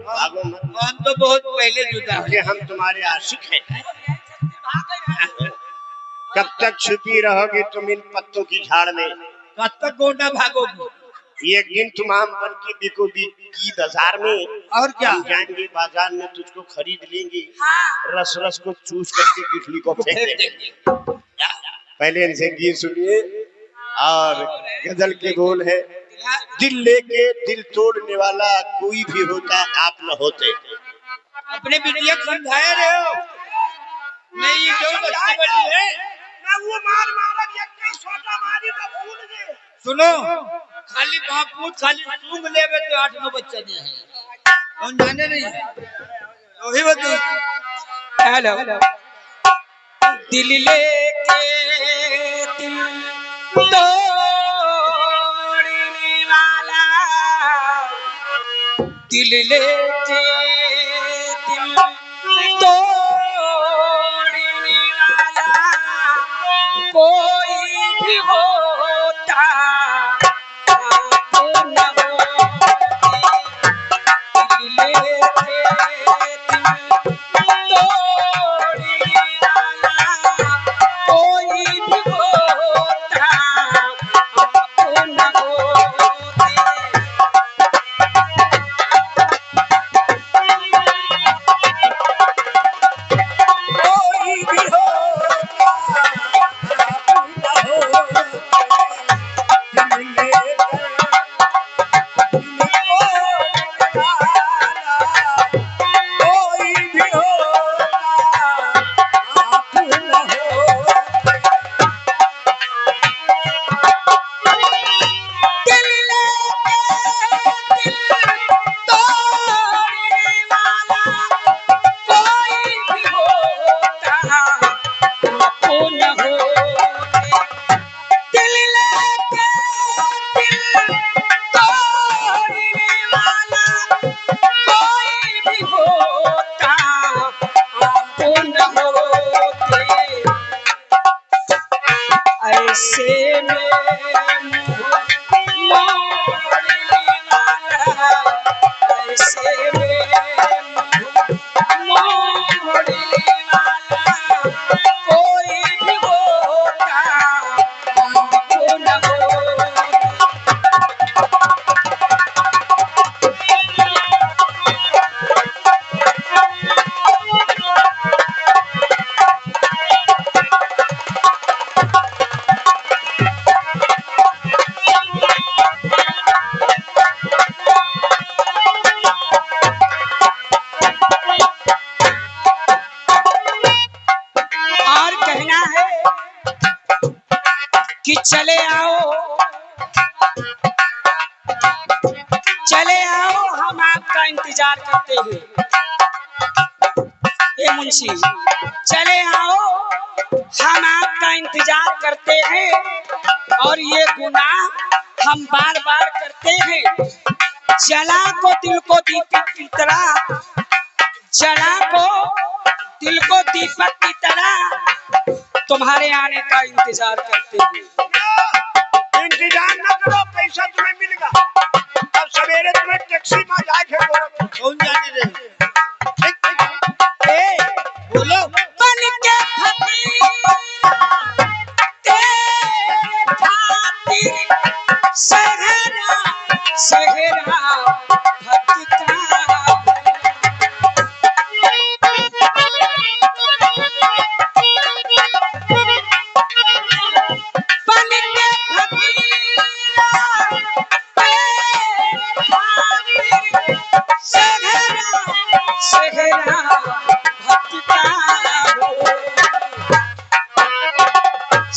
भागो मत। हम तो बहुत पहले जुदा कि हम तुम्हारे आशिक हैं। कब तक छुपी रहोगी तुम इन पत्तों की झाड़ में? कब तक गोंडा भागोगी? एक दिन तुम आम बन के बिकोगी बाजार में। और क्या? हम जाएंगे बाजार में, तुझको खरीद लेंगे। हाँ। रस रस को चूस करके गिठली को फेंक देंगे। पहले इनसे गीत सुनिए। और गजल के बोल है, दिल लेके दिल तोड़ने वाला कोई भी होता आप न होते। अपने बिटिया को समझाया रहे हो? नहीं जो बच्ची बड़ी है ना वो मार मारा सोटा मारी तो भूल गए। सुनो, खाली बापूत खाली सूंघ लेवे तो 8-9 बच्चे नहीं है। कौन जाने नहीं वही बता। हेलो दिल लेके दिल तोड़ने वाला, दिल लेके दिल तोड़ने वाला कोई भी होता तो न होती। दिल लेके दिल तोड़ने वाला कोई भी होता तो न होती। ऐसे में मोड़ने वाला, ऐसे में मोड़ने वाला कोई भी होता तो न कि चले आओ हम आपका इंतजार करते हैं। ए मुंशी चले आओ हम आपका इंतजार करते हैं और ये गुनाह हम बार बार करते हैं। जला को दिल को दीपक की तरह, जला को दिल को दीपक की तरह तुम्हारे आने का इंतजार करते हैं। इंतजार न करो, पैसा तुम्हें मिलेगा। अब सवेरे तुम्हें टैक्सी में जाके कौन जाने दे। बोलो बन के फकीर तेरे खातिर सहरा सहरा भटका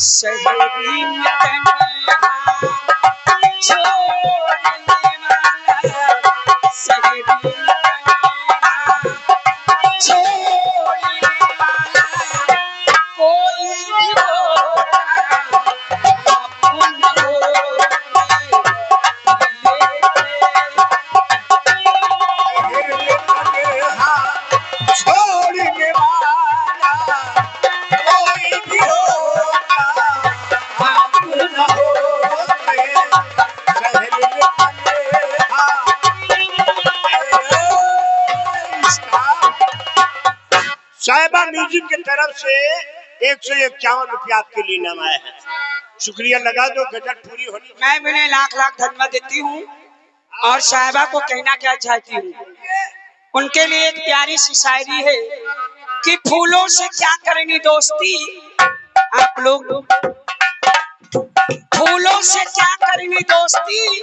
शहरी में छोड़ने वाला, शहरी छोड़ने वाला कोई भी होता अपन छोड़ने वाला कोई भी होता साहिबा म्यूजिक की तरफ से 151 रुपया आपके लिए नाम आया है। शुक्रिया लगा दो, गजल पूरी होनी। मैं उन्हें लाख लाख धन्यवाद देती हूँ और साहिबा को कहना क्या चाहती हूँ, उनके लिए एक प्यारी सी शायरी है कि फूलों से क्या करनी दोस्ती, आप लोग फूलों से क्या करनी दोस्ती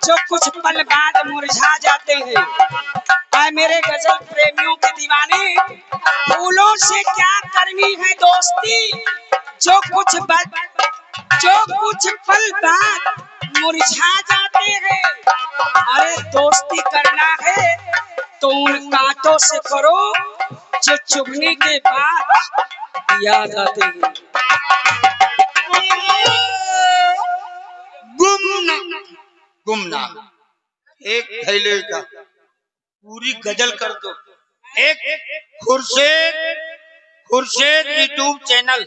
जो कुछ पल बाद मुरझा जाते हैं। आए मेरे गजल प्रेमियों के दीवाने, फूलों से क्या करनी है दोस्ती जो कुछ पल बाद मुरझा जाते हैं। अरे दोस्ती करना है तो उन कांटों से करो जो चुभने के बाद याद आते हैं। गुमनाम एक थैले का पूरी गजल कर दो। एक खुर्शेद यूट्यूब चैनल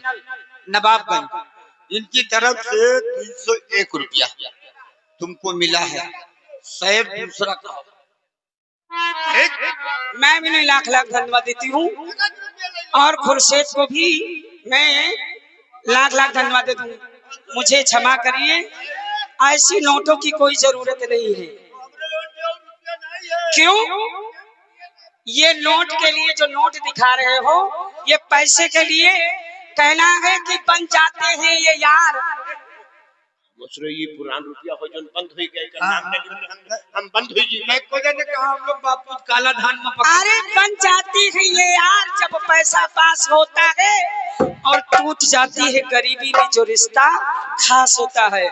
नवाबगंज, इनकी तरफ से 301 रुपया तुमको मिला है। सैफ दूसरा का मैं भी नहीं लाख लाख धन्यवाद देती हूँ और खुर्शेद को भी मैं लाख लाख धन्यवाद देती हूँ। मुझे क्षमा करिए, ऐसी नोटों की कोई जरूरत नहीं है। क्यों? ये नोट के लिए जो नोट दिखा रहे हो, ये पैसे के लिए कहना है कि बन जाते हैं ये यार। ये पुरान रुपया हो जो बंद हो गए हम बंद हो जी। मैं को ने कहा हम लोग बापू काला धान में पकड़। अरे बन जाती है ये यार जब पैसा पास होता है और टूट जाती है गरीबी में जो रिश्ता खास होता है।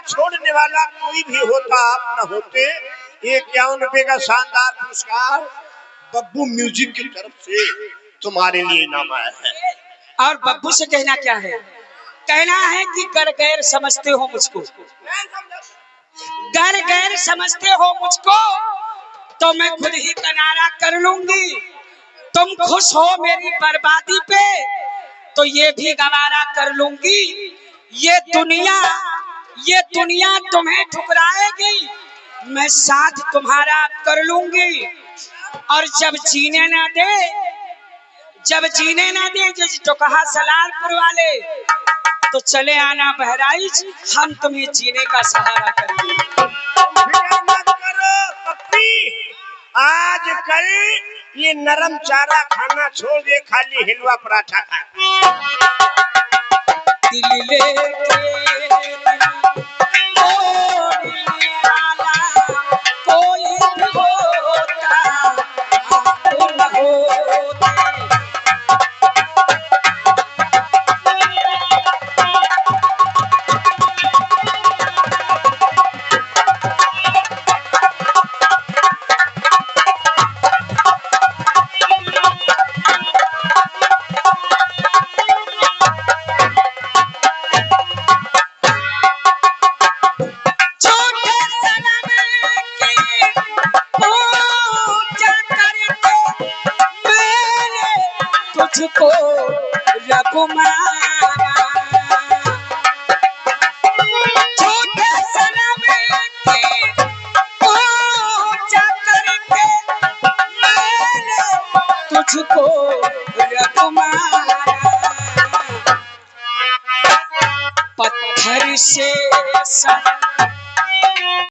छोड़ने वाला कोई भी होता आप न होते। 51 रुपए का शानदार पुरस्कार बब्बू म्यूजिक की तरफ से तुम्हारे लिए नाम आया है। और बब्बू से कहना क्या है? कहना है कि गर गैर समझते हो मुझको, गर गैर समझते हो मुझको तो मैं खुद ही किनारा कर लूंगी। तुम खुश हो मेरी बर्बादी पे तो ये भी गवारा कर लूंगी। ये दुनिया तुम्हें ठुकराएगी, मैं साथ तुम्हारा कर लूंगी। और जब जीने ना दे जैसे तो कहा सलारपुर वाले, तो चले आना बहराइच, हम तुम्हें जीने का सहारा करेंगे। आज कल ये नरम चारा खाना छोड़ दे, खाली हिलवा पराठा खा। दिल लेके कोई भी होता तुझको रब मारा, छोटे सनम की पूजा करके मैंने तुझको रघुमाया, पत्थर से